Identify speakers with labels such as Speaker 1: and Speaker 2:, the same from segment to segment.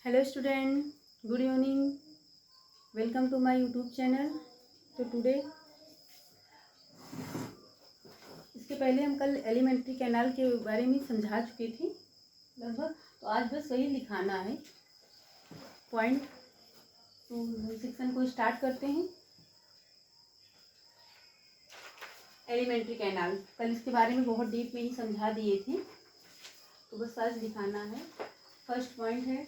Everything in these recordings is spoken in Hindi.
Speaker 1: Hello student, good evening. Welcome to my YouTube channel. तो टुडे इसके पहले हम कल एलिमेंट्री कैनाल के बारे में समझा चुके थे लगभग। तो आज बस वही लिखाना है पॉइंट। तो सेक्शन को स्टार्ट करते हैं। एलिमेंट्री कैनाल कल इसके बारे में बहुत डीप में ही समझा दिए थे, तो बस आज लिखाना है। फर्स्ट पॉइंट है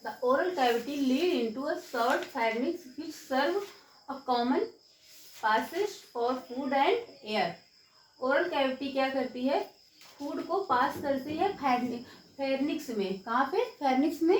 Speaker 1: the oral cavity lead into a short pharynx which serve a common passage for food and air। Oral cavity क्या करती है? फूड को पास करती है फेरनिक्स में। कहाँ पे? फेरनिक्स में।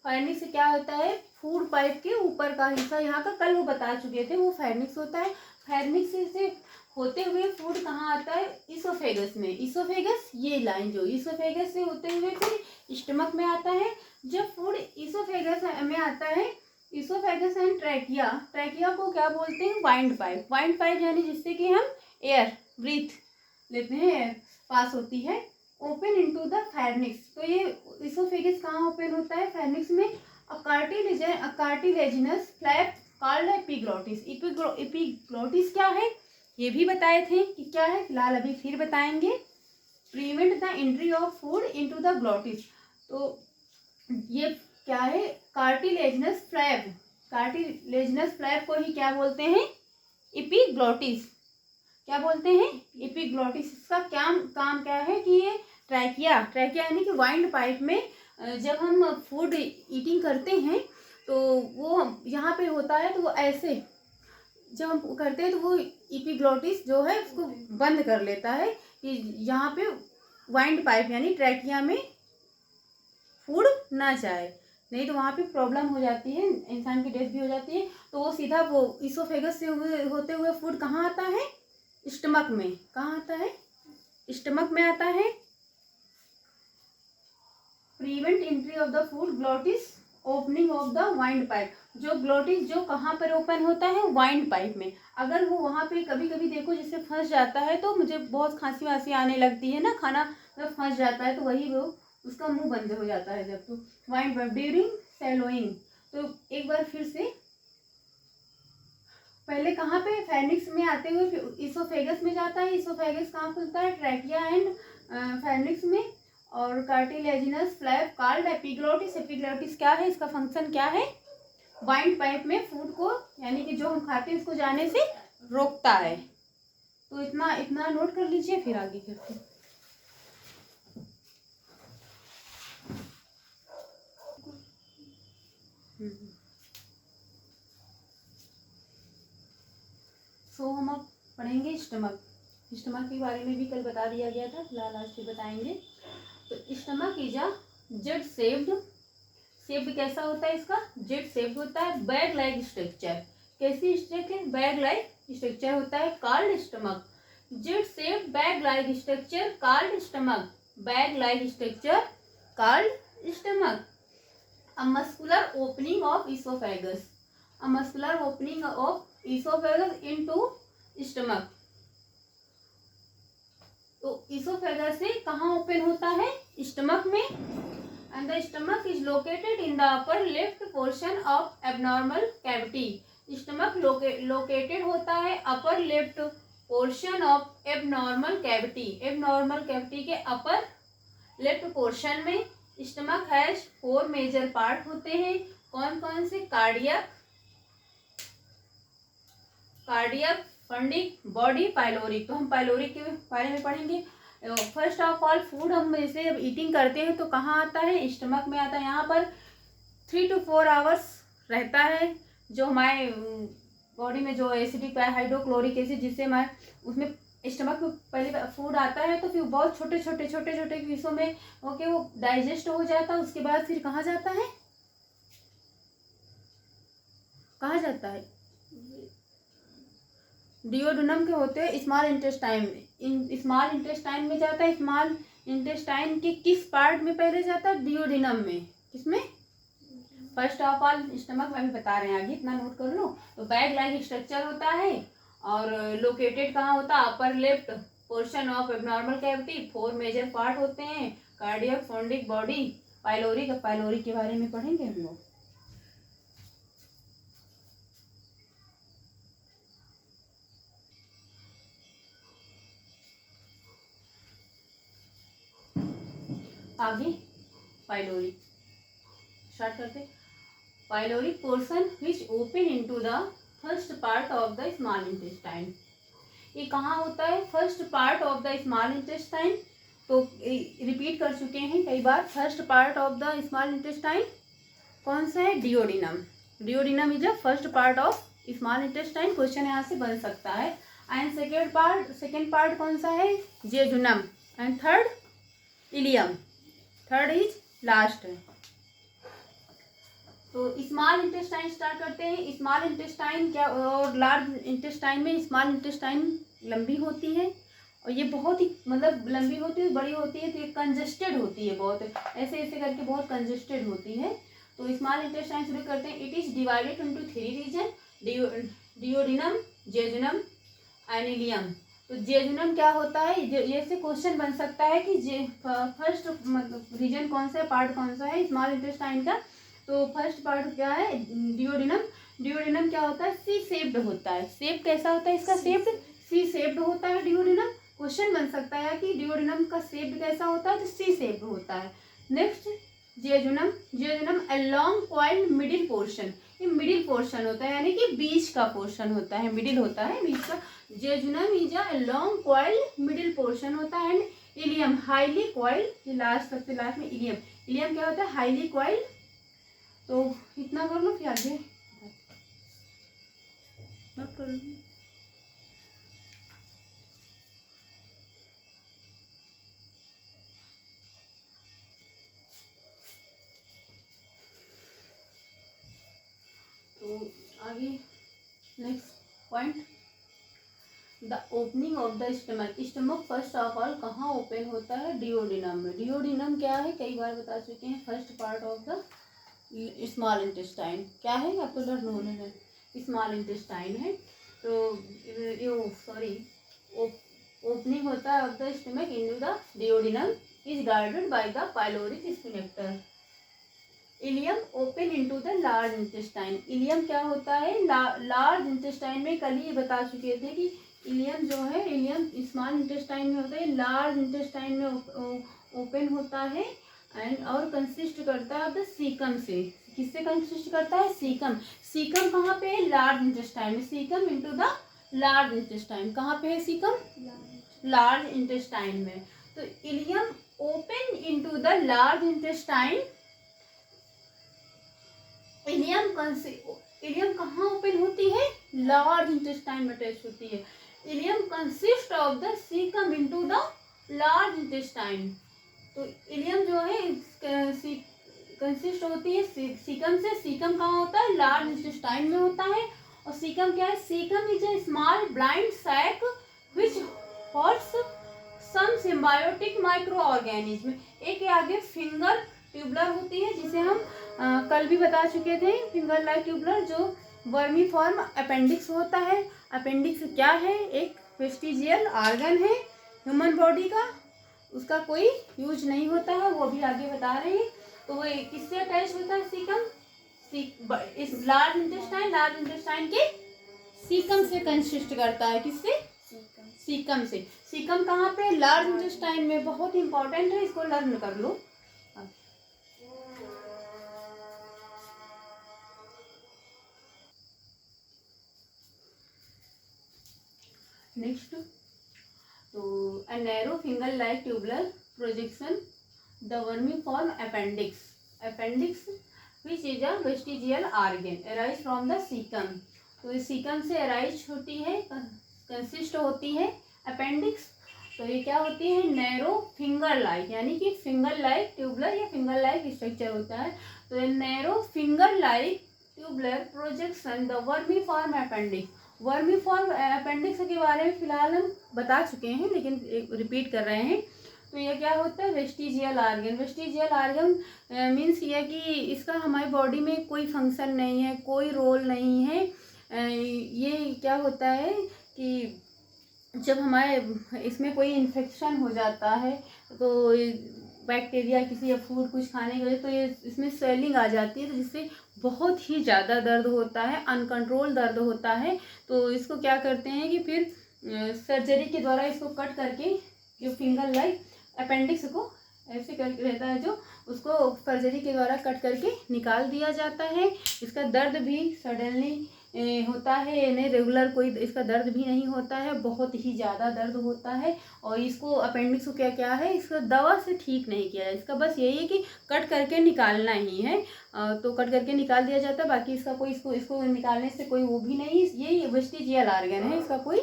Speaker 1: फेरनिक्स क्या होता है? फूड पाइप के ऊपर का हिस्सा। यहाँ का कल वो बता चुके थे, वो फेरनिक्स होता है। फेरनिक्स से होते हुए फूड कहाँ आता है? इसोफेगस में। इसोफेगस, ये लाइन जो इसोफेगस से होते हुए फिर स्टमक में आता है। जब फूड इसोफेगस में आता है, इसोफेगस एंड ट्रैकिया, ट्रैकिया को क्या बोलते हैं? Wind pipe. वाइंड पाइप यानी जिससे कि हम एयर ब्रीथ लेते हैं, एयर पास होती है। Open into the pharynx. तो ये इसोफेगस कहाँ ओपन होता है? फेरनिक्स में। Cartilaginous flap called epiglottis. Epiglottis क्या है ये भी बताए थे कि क्या है, फिलहाल अभी फिर बताएंगे। Prevent the entry of food into the glottis. तो ये क्या है? Cartilaginous flap. कार्टिलेजिनस फ्लैप को ही क्या बोलते हैं? एपिग्लॉटिस। क्या बोलते हैं? एपिग्लॉटिस। इसका क्या काम क्या है कि ये ट्रैकिया, ट्रैकिया यानी कि वाइंड पाइप में जब हम फूड ईटिंग करते हैं तो वो यहाँ पे होता है, तो वो ऐसे जब हम करते हैं तो वो एपिग्लॉटिस जो है उसको बंद कर लेता है कि यहाँ पे वाइंड पाइप यानी ट्रैकिया में फूड ना जाए, नहीं तो वहाँ पे प्रॉब्लम हो जाती है, इंसान की डेथ भी हो जाती है। तो वो सीधा वो इसोफेगस से होते हुए फूड कहाँ आता है? स्टमक में। कहाँ आता है? स्टमक में आता है। Prevent entry of the food glottis opening of the wind pipe. जो ग्लॉटिस जो कहाँ पर ओपन होता है? वाइंड पाइप में। अगर वो वहाँ पे कभी कभी देखो जिससे फंस जाता है तो मुझे बहुत खांसी वासी आने लगती है ना, खाना जब फंस जाता है तो वही वो उसका मुंह बंद हो जाता है जब। तो वाइंड पाइप ड्यूरिंग सैलोइंग। तो एक बार फिर से, पहले कहाँ पे? फेरनिक्स में आते हुए इसोफेगस में जाता है। इसोफेगस कहाँ खुलता है? ट्रैकिया एंड फेरनिक्स में। और cartilaginous flap called epiglottis. Epiglottis क्या है? इसका फंक्शन क्या है? वाइंड पाइप में फूड को यानी कि जो हम खाते हैं उसको जाने से रोकता है। तो इतना इतना नोट कर लीजिए, फिर आगे करते हैं। सो हम अब पढ़ेंगे स्टमक। स्टमक के बारे में भी कल बता दिया गया था, फिलहाल आज भी बताएंगे। तो stomach is a jet shaped. Shaped कैसा होता है इसका? जेट शेप्ड होता है। Bag like structure. कैसी स्ट्रक्चर? बैग लाइक स्ट्रक्चर होता है। Called stomach. Jet shaped bag like structure called stomach. Bag like structure called stomach. A muscular opening of esophagus. A muscular opening of esophagus into stomach. तो esophagus से कहाँ ओपन होता है? स्टमक में। And the stomach is located in the upper left portion of abnormal cavity. Stomach located होता है upper left portion of abnormal cavity. abnormal cavity के upper left portion में स्टमक हैज 4 मेजर पार्ट होते हैं। कौन कौन से? Cardiac, fundic, body, pyloric. तो हम पाइलोरिक के बारे में पढ़ेंगे। फर्स्ट ऑफ ऑल, फूड हम जैसे जब ईटिंग करते हैं तो कहाँ आता है? स्टमक में आता है। यहाँ पर 3 to 4 आवर्स रहता है। जो हमारे बॉडी में जो एसिडिक हाइड्रोक्लोरिक एसिड, जिससे हमारे उसमें स्टमक में पहले फूड आता है तो फिर बहुत छोटे छोटे पीसों में ओके वो डाइजेस्ट हो जाता है। उसके बाद फिर कहाँ जाता है? कहाँ जाता है? डिओडोनम के होते हैं स्मॉल इंटेस्टाइन में। स्मॉल इंटेस्टाइन में जाता है। स्मॉल इंटेस्टाइन के किस पार्ट में पहले जाता है? डिओडिनम में। किसमें? फर्स्ट ऑफ ऑल स्टमक में भी बता रहे हैं, आगे इतना नोट कर लो। तो बैग लाइक स्ट्रक्चर होता है और लोकेटेड कहाँ होता है? Upper left portion of abnormal cavity. 4 major part होते हैं, कार्डियक, फंडिक, बॉडी, पाइलोरी के बारे में पढ़ेंगे हम लोग। आगे पाइलोरी स्टार्ट करते। Pyloric portion which open into the first part of the small intestine. ये कहाँ होता है? First part of the small intestine. तो रिपीट कर चुके हैं कई बार। First part of the small intestine कौन सा है? Duodenum. Duodenum is the first part of small intestine. Question यहाँ से बन सकता है। एंड सेकेंड पार्ट कौन सा है? Jejunum. And third ileum. Third is last है। तो स्मॉल इंटेस्टाइन स्टार्ट करते हैं। स्मॉल इंटेस्टाइन क्या और लार्ज इंटेस्टाइन में स्मॉल इंटेस्टाइन लंबी होती है और ये बहुत ही मतलब लंबी होती है, बड़ी होती है, तो ये कंजेस्टेड होती है, बहुत ऐसे ऐसे करके बहुत कंजेस्टेड होती है। तो स्मॉल इंटेस्टाइन शुरू करते हैं। It is divided into 3 region, duodenum, jejunum and ileum. तो जेजुनम क्या होता है? ये से क्वेश्चन बन सकता है कि फर्स्ट मतलब रीजन कौन सा है, पार्ट कौन सा है स्मॉल इंटेस्टाइन का। तो फर्स्ट पार्ट क्या है? डिओडिनम। डिओडिनम क्या होता है? सी शेप्ड होता है। शेप कैसा होता है इसका? शेप्ड सी शेप्ड होता है डिओडिनम। क्वेश्चन बन सकता है कि डिओडिनम का शेप कैसा होता है? तो सी शेप्ड होता है। Next jejunum. Jejunum a long coiled middle portion. ये मिडिल पोर्शन होता है, यानी कि बीच का पोर्शन होता है, मिडिल होता है बीच का। Jejunum is a long coiled middle portion होता है। And ileum highly coiled. ये लास्ट सबसे लास्ट में इलियम। इलियम क्या होता है? Highly coiled. तो इतना कर लो, फिर आगे नोट कर लो। तो आगे next point, the opening of the stomach. Stomach first of all कहाँ ओपन होता है? डिओडिनम में। डिओडिनम क्या है? कई बार बता चुके हैं। First part of the small intestine क्या है? आपको लर्न होना है। स्मॉल इंटेस्टाइन है। तो सॉरी ओपनिंग होता है of the stomach into the duodenum is guarded by the pyloric sphincter. Ileum open into the large intestine. Ileum क्या होता है? लार्ज इंटेस्टाइन में कल ही बता चुके थे कि इलियम जो है, इलियम स्मॉल इंटेस्टाइन में होता है, लार्ज इंटेस्टाइन में ओपन होता है एंड और कंसिस्ट करता है द सीकम से। किससे कंसिस्ट करता है? सीकम। सीकम कहाँ पे है? लार्ज इंटेस्टाइन में। Caecum into the large intestine. कहाँ पे है सीकम? लार्ज इंटेस्टाइन में। तो ileum open into the large intestine. Ileum कहाँ ओपन होती है? लार्ज इंटेस्टाइन में अटैच होती है। Ileum consist of the caecum into the large intestine. तो इलियम जो है कंसिस्ट होती है सीकम से। सीकम कहाँ होता है? लार्ज इंटेस्टाइन में होता है। और सीकम क्या है? Caecum is a small blind sac which holds some symbiotic micro organism. एक आगे फिंगर ट्यूबलर होती है, जिसे हम कल भी बता चुके थे। फिंगर लाइक ट्यूबलर जो वर्मी फॉर्म अपेंडिक्स होता है। अपेंडिक्स क्या है? एक वेस्टिजियल ऑर्गन है ह्यूमन बॉडी का, उसका कोई यूज नहीं होता है, वो भी आगे बता रहे हैं। तो वो किससे अटैच होता है? सीकम। इस लार्ज इंटेस्टाइन के सीकम से कंसिस्ट करता है। किससे? सीकम से। सीकम कहाँ पे? लार्ज इंटेस्टाइन में। बहुत इंपॉर्टेंट है, इसको लर्न कर लो। नेक्स्ट, तो a narrow finger like tubular projection the vermiform appendix which is a vestigial organ arise from the cecum। तो इस सीकम से अराइज होती है, कंसिस्ट होती है अपेंडिक्स। तो ये क्या होती है? नैरो फिंगर लाइक, यानी कि फिंगर लाइक ट्यूबलर या फिंगर लाइक स्ट्रक्चर होता है। तो narrow finger like tubular projection the vermiform appendix. Vermiform appendix के बारे में फिलहाल हम बता चुके हैं, लेकिन रिपीट कर रहे हैं। तो ये क्या होता है? Vestigial organ. Vestigial organ means ये कि इसका हमारी बॉडी में कोई फंक्शन नहीं है, कोई रोल नहीं है। ये क्या होता है कि जब हमारे इसमें कोई इन्फेक्शन हो जाता है तो बैक्टीरिया किसी फूड कुछ खाने के लिए, तो ये इसमें स्वेलिंग आ जाती है, तो जिससे बहुत ही ज़्यादा दर्द होता है, अनकंट्रोल दर्द होता है। तो इसको क्या करते हैं कि फिर सर्जरी के द्वारा इसको कट करके जो फिंगर लाइक अपेंडिक्स को ऐसे करके रहता है जो, उसको सर्जरी के द्वारा कट करके निकाल दिया जाता है। इसका दर्द भी सडनली होता है, यानी रेगुलर कोई इसका दर्द भी नहीं होता है, बहुत ही ज़्यादा दर्द होता है। और इसको अपेंडिक्स को क्या क्या है, इसका दवा से ठीक नहीं किया है, इसका बस यही है कि कट करके निकालना ही है। तो कट करके निकाल दिया जाता है, बाकी इसका कोई इसको निकालने से कोई वो भी नहीं, ये वेस्टिजियल ऑर्गन है, इसका कोई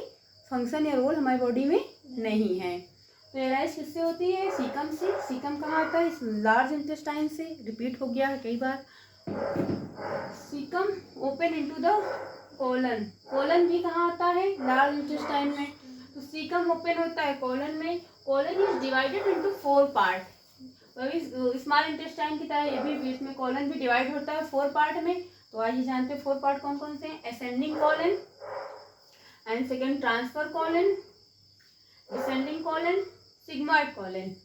Speaker 1: फंक्शन या रोल हमारी बॉडी में नहीं है। तो एराइज किससे होती है, सीकम से। सीकम कहाँ आता है, इस लार्ज इंटेस्टाइन से, रिपीट हो गया है कई बार। Caecum open into the colon, colon भी कहाँ आता है, लार्ज इंटेस्टाइन में। तो सीकम ओपन होता है कोलन में। Colon is divided into 4 part, वही स्मॉल इंटेस्टाइन की तरह ये भी बीच में कोलन भी डिवाइड होता है 4 पार्ट में। तो आइए जानते हैं 4 पार्ट कौन कौन से हैं। Ascending colon and second transfer colon, descending colon, sigmoid colon.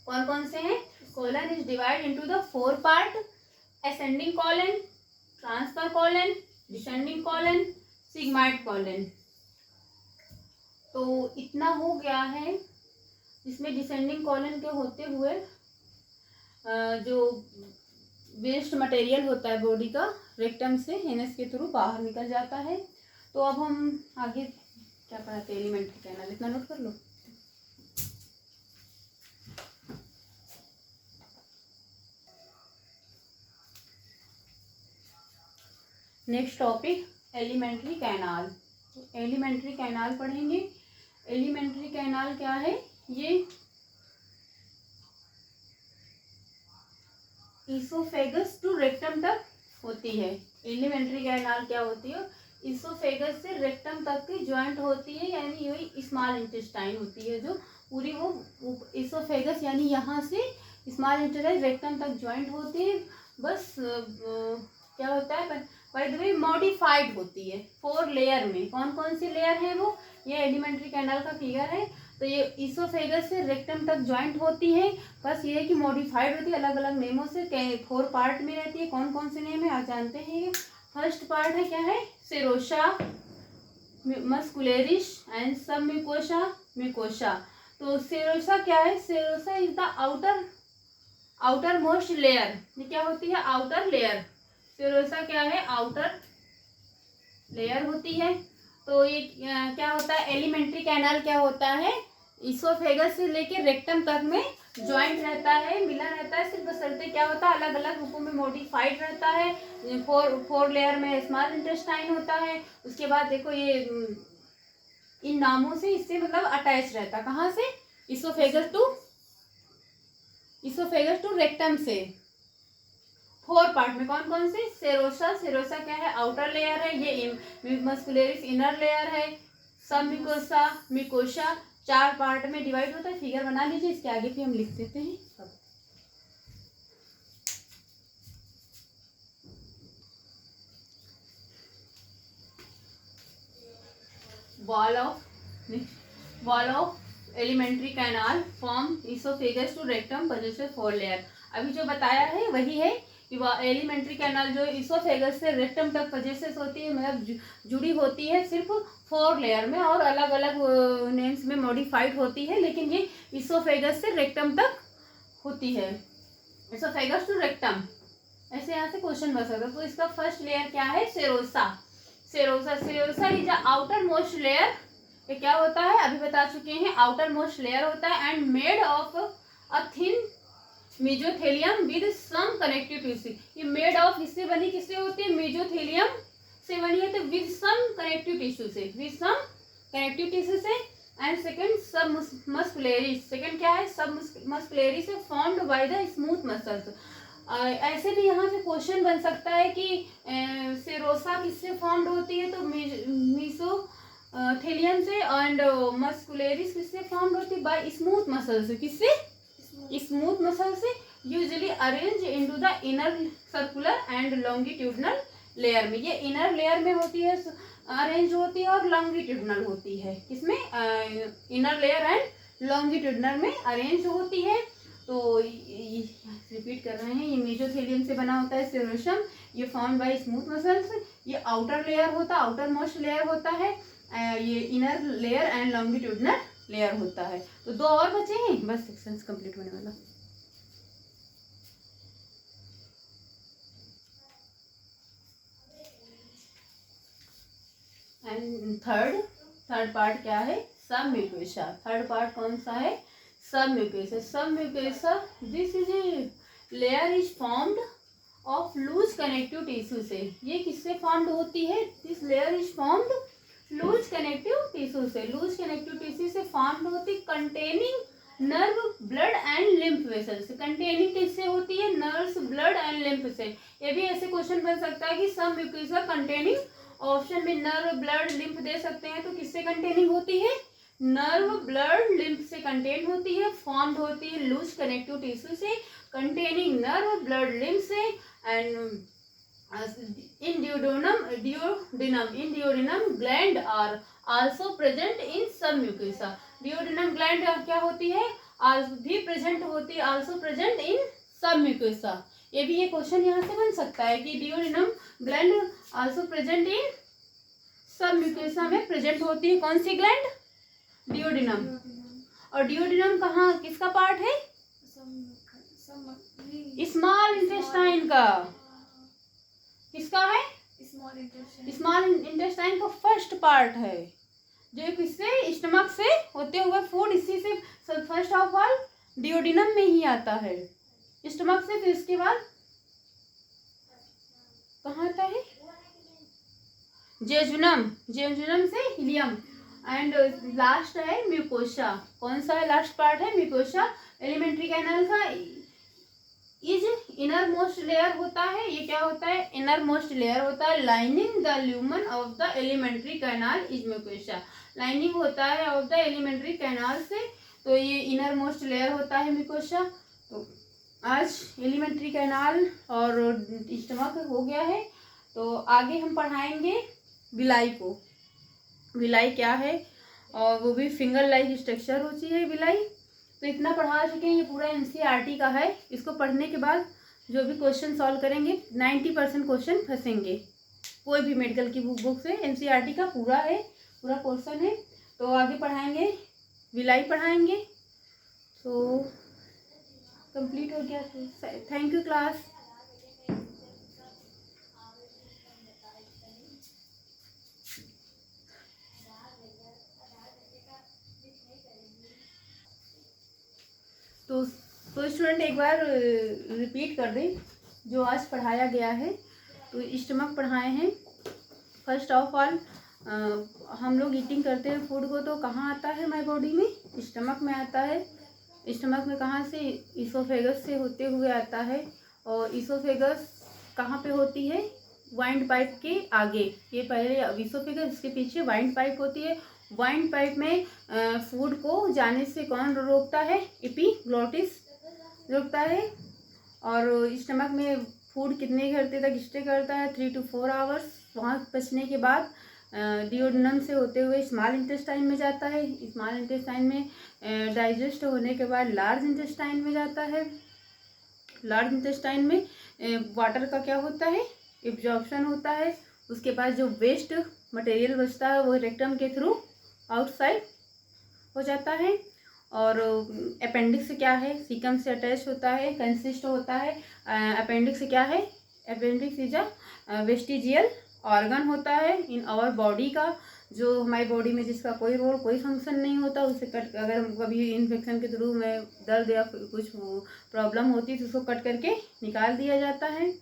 Speaker 1: कौन कौन से हैं, colon is divide into the 4 part, ascending colon, transfer colon, descending colon, sigmoid colon. तो इतना हो गया है। इसमें डिसेंडिंग कोलन के होते हुए जो वेस्ट मटेरियल होता है बॉडी का, रेक्टम से एनएस के थ्रू बाहर निकल जाता है। तो अब हम आगे क्या पढ़ाते हैं, एलिमेंट्री कैनाल, इतना नोट कर लो। Next topic alimentary canal. Alimentary canal पढ़ेंगे। एलिमेंट्री कैनाल क्या है, ये इसोफेगस टू रेक्टम तक होती है। एलिमेंट्री कैनाल क्या होती है, इसोफेगस से रेक्टम तक की ज्वाइंट होती है, यानी यही स्मॉल इंटेस्टाइन होती है जो पूरी वो इसोफेगस, यानी यहाँ से स्मॉल इंटेस्टाइन रेक्टम तक ज्वाइंट होती है। बस क्या होता है, बाय द वे मॉडिफाइड होती है 4 लेयर में। कौन कौन सी लेयर है वो, ये एलिमेंट्री कैनाल का फिगर है। तो ये इसोफेगस से रेक्टम तक ज्वाइंट होती है, बस ये है कि मॉडिफाइड होती है, अलग अलग नेमों से 4 पार्ट में रहती है। कौन कौन से नेम है आज जानते हैं। ये फर्स्ट पार्ट है, क्या है, सेरोसा, मस्कुलरिस एंड सब म्यूकोसा, म्यूकोसा। तो सेरोसा क्या है, serosa is the outer most layer. ये क्या होती है, आउटर लेयर। सेरोसा क्या है, आउटर लेयर होती है। तो ये क्या होता है, एलिमेंट्री कैनाल क्या होता है, इसोफेगस से लेके रेक्टम तक में ज्वाइंट रहता है, मिला रहता है, सिर्फ बशर्ते क्या होता है, अलग अलग रूपों में मॉडिफाइड रहता है। 4 लेयर में स्मॉल इंटेस्टाइन होता है। उसके बाद देखो ये इन नामों से इससे मतलब अटैच रहता है, कहाँ से, इसोफेगस टू रेक्टम से। 4 पार्ट में कौन कौन से, सेरोसा, सेरोसा क्या है, आउटर लेयर है, ये मस्कुलरिस इनर लेयर है, सब म्यूकोसा, म्यूकोसा 4 पार्ट में डिवाइड होता है। फिगर बना लीजिए, इसके आगे भी हम लिख देते हैं सब। Wall of alimentary canal form oesophagus to rectum possesses 4 layer. अभी जो बताया है वही है कि एलिमेंट्री कैनाल जो इसोफेगस से रेक्टम तक पोजेसेस होती है, मतलब जुड़ी होती है सिर्फ 4 लेयर में, और अलग अलग नेम्स में मॉडिफाइड होती है, लेकिन ये इसोफेगस से रेक्टम तक होती है। इसोफेगस टू रेक्टम, ऐसे यहाँ से क्वेश्चन बन सकता है। तो इसका फर्स्ट लेयर क्या है, serosa. Serosa is the outer most layer. ये क्या होता है, अभी बता चुके हैं, आउटर मोस्ट लेयर होता है and made of a thin mesothelium with some connective tissue. ये मेड ऑफ किससे बनी, किससे होती है, मेसोथेलियम से बनी है, तो विद सम कनेक्टिव टिश्यू से, विद सम कनेक्टिव टिश्यू से। एंड सेकंड सब मस्कुलरिस, सेकंड क्या है, सब मस्कुलरिस है formed by the smooth muscles. ऐसे भी यहाँ से क्वेश्चन बन सकता है कि सेरोसा किससे फॉर्म्ड होती है, तो मेसोथेलियम से, एंड मस्कुलरिस किससे फॉर्म्ड होती है, बाय स्मूथ मसल से, किससे, स्मूथ मसल से, usually arrange into the inner circular and longitudinal layer में। ये इनर लेयर में होती है, अरेंज होती है, और लॉन्गिट्यूडनल होती है, किसमें, इनर लेयर एंड लॉन्गिट्यूडनल में अरेंज होती है। तो रिपीट कर रहे हैं, ये मेसोथेलियम से बना होता है सेरोशम, ये फॉर्म बाय स्मूथ मसल्स, ये आउटर लेयर होता है, आउटर मोस्ट लेयर होता है, ये inner layer and longitudinal layer होता है। तो 2 और बचे हैं, बस सेक्शंस कंप्लीट होने वाला। एंड थर्ड पार्ट क्या है, सब म्यूकोसा। थर्ड पार्ट कौन सा है, submucosa. Submucosa, this is a layer is formed of loose connective tissue से। ये किससे फॉर्म्ड होती है, this layer is formed loose connective tissue से। लूज कनेक्टिव टिश्यू से फॉर्म्ड होती, containing nerve, blood and lymph vessels. Containing किससे होती है, नर्व्स, ब्लड एंड लिम्फ से। ये भी ऐसे क्वेश्चन बन सकता है कि सब म्यूकोसा कंटेनिंग, ऑप्शन में नर्व, ब्लड, लिम्फ दे सकते हैं, तो किससे कंटेनिंग होती है, नर्व, ब्लड, लिम्फ से कंटेन होती है, फॉर्म्ड होती है लूज कनेक्टिव टिश्यू से, कंटेनिंग नर्व, ब्लड, लिम्फ से। And in duodenum gland are also present in submucosa. Duodenum gland क्या होती है, भी प्रेजेंट होती है, आल्सो प्रेजेंट इन सब म्यूकोसा। ये भी ये क्वेश्चन यहाँ से बन सकता है कि duodenum gland also present in सब म्यूकोसा में प्रेजेंट होती है। कौन सी ग्लैंड, डिओडिनम। और डिओडिनम कहाँ, किसका पार्ट है, स्मॉल इंटेस्टाइन का। किसका है, स्मॉल इंटेस्टाइन का फर्स्ट पार्ट है, जो किससे, स्टमक से होते हुए फूड, इसी से फर्स्ट ऑफ ऑल डिओडिनम में ही आता है, स्टमक से। फिर इसके बाद कहाँ आता है, जेजुनम, जेजुनम से इलियम, एंड लास्ट है म्यूकोसा। कौन सा है लास्ट पार्ट है, म्यूकोसा। एलिमेंट्री कैनाल का इज इनर मोस्ट लेयर होता है, ये क्या होता है, इनर मोस्ट लेयर होता है, lining the lumen of the alimentary canal is mucosa. Lining होता है ऑफ द एलिमेंट्री कैनाल से, तो ये इनर मोस्ट लेयर होता है म्यूकोसा। तो आज एलिमेंट्री कैनाल और स्टमक हो गया है, तो आगे हम पढ़ाएंगे विलाई को। विलाई क्या है, और वो भी फिंगर लाइक स्ट्रक्चर होती है विलाई। तो इतना पढ़ा चुके हैं, ये पूरा एनसीईआरटी का है। इसको पढ़ने के बाद जो भी क्वेश्चन सॉल्व करेंगे 90% क्वेश्चन फंसेंगे, कोई भी मेडिकल की बुक से। एनसीईआरटी का पूरा है, पूरा क्वेश्चन है। तो आगे पढ़ाएंगे विलाई पढ़ाएंगे। तो कंप्लीट हो गया, तो थैंक यू क्लास। तो स्टूडेंट एक बार रिपीट कर दें जो आज पढ़ाया गया है। तो स्टमक पढ़ाए हैं। फर्स्ट ऑफ ऑल हम लोग ईटिंग करते हैं फूड को, तो कहाँ आता है हमारी बॉडी में, स्टमक में आता है। स्टमक में कहाँ से, इसोफेगस से होते हुए आता है। और इसोफेगस कहाँ पे होती है, वाइंड पाइप के आगे। ये पहले इसोफेगस, इसके पीछे वाइंड पाइप होती है। वाइंड पाइप में फूड को जाने से कौन रोकता है, एपिग्लोटिस रोकता है। और स्टमक में फूड कितने घंटे तक स्टे करता है, 3 to 4 आवर्स। वहाँ पचने के बाद डिओडिनम से होते हुए स्मॉल इंटेस्टाइन में जाता है। स्मॉल इंटेस्टाइन में डाइजेस्ट होने के बाद लार्ज इंटेस्टाइन में जाता है। लार्ज इंटेस्टाइन में वाटर का क्या होता है, एब्जॉर्प्शन होता है। उसके बाद जो वेस्ट मटेरियल बचता है वो रेक्टम के थ्रू आउटसाइड हो जाता है। और अपेंडिक्स क्या है, सीकम से अटैच होता है, कंसिस्ट होता है। अपेंडिक्स क्या है, appendix is a vestigial organ होता है इन आवर बॉडी का, जो हमारी बॉडी में जिसका कोई रोल कोई फंक्शन नहीं होता। उसे कट, अगर कभी इन्फेक्शन के थ्रू में दर्द या कुछ प्रॉब्लम होती है तो उसको कट करके निकाल दिया जाता है।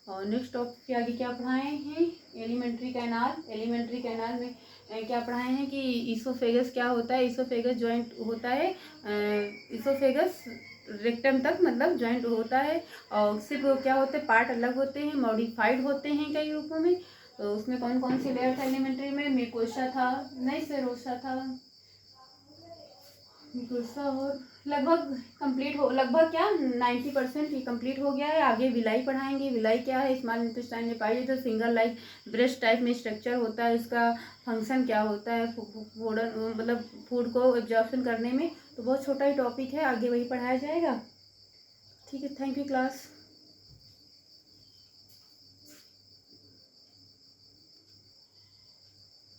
Speaker 1: और नेक्स्ट टॉपिक के आगे क्या पढ़ाए हैं, एलिमेंट्री कैनाल। एलिमेंट्री कैनाल में क्या पढ़ाए हैं कि इसोफेगस क्या होता है। इसोफेगस जॉइंट होता है, इसोफेगस रेक्टम तक मतलब जॉइंट होता है। और सिर्फ क्या होते हैं, पार्ट अलग होते हैं, मॉडिफाइड होते हैं कई रूपों में। तो उसमें कौन कौन सी लेयर था एलिमेंट्री में, म्यूकोसा था, नहीं सेरोसा था, म्यूकोसा। और लगभग कंप्लीट हो, लगभग क्या 90% ही कंप्लीट हो गया है। आगे विलाई पढ़ाएंगे। विलाई क्या है, स्मॉल इंटेस्टाइन में पाई जाती है, फिंगर लाइक ब्रेस्ट टाइप में स्ट्रक्चर होता है। इसका फंक्शन क्या होता है, मतलब फूड को एब्जॉर्प्शन करने में। तो बहुत छोटा ही टॉपिक है, आगे वही पढ़ाया जाएगा। ठीक है, थैंक यू क्लास।